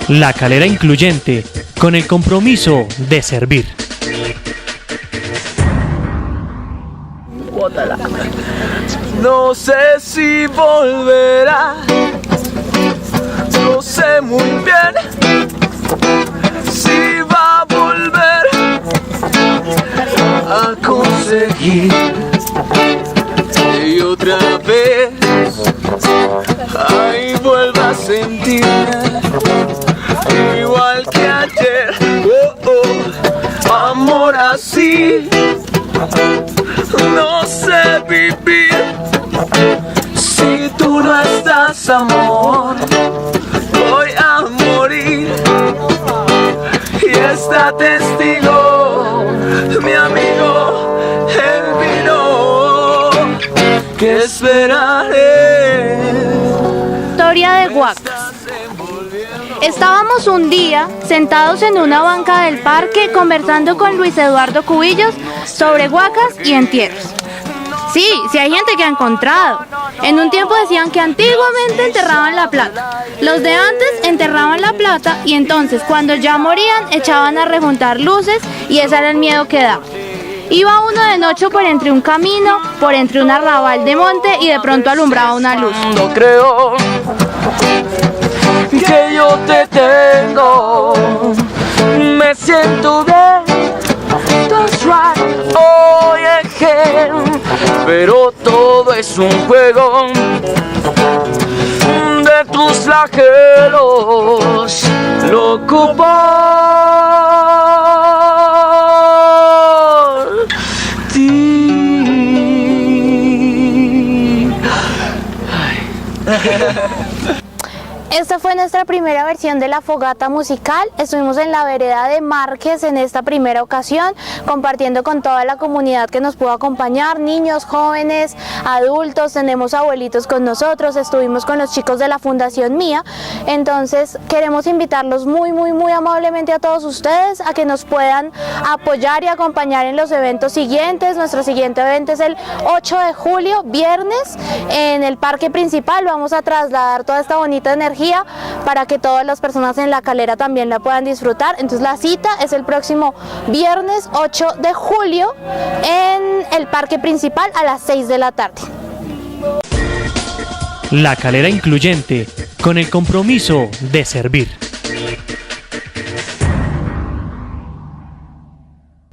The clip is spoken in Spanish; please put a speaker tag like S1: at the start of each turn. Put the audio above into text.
S1: La Calera Incluyente, con el compromiso de servir.
S2: No sé si volverá, no sé muy bien si va a volver a conseguir. Y otra vez, ahí vuelvo a sentir igual que ayer, amor así. No sé vivir si tú no estás, amor. Voy a morir y está testigo mi amigo, el vino que esperaré.
S3: Historia de Huacas. Estábamos un día sentados en una banca del parque conversando con Luis Eduardo Cubillos sobre huacas y entierros. Sí, hay gente que ha encontrado. En un tiempo decían que antiguamente enterraban la plata. Los de antes enterraban la plata y entonces cuando ya morían echaban a rejuntar luces y ese era el miedo que daba. Iba uno de noche por entre un camino, por entre un arrabal de monte y de pronto alumbraba una luz.
S2: No creo que yo te tengo, me siento bien, that's right, hoy again. Pero todo es un juego de tus flagelos, loco por ti.
S3: Esta fue nuestra primera versión de la fogata musical. Estuvimos en la vereda de Márquez en esta primera ocasión, compartiendo con toda la comunidad que nos pudo acompañar, niños, jóvenes, adultos, tenemos abuelitos con nosotros, estuvimos con los chicos de la Fundación Mía. Entonces queremos invitarlos muy amablemente a todos ustedes a que nos puedan apoyar y acompañar en los eventos siguientes. Nuestro siguiente evento es el 8 de julio, viernes, en el parque principal. Vamos a trasladar toda esta bonita energía para que todas las personas en La Calera también la puedan disfrutar. Entonces la cita es el próximo viernes 8 de julio en el parque principal a las 6 de la tarde.
S1: La Calera Incluyente, con el compromiso de servir.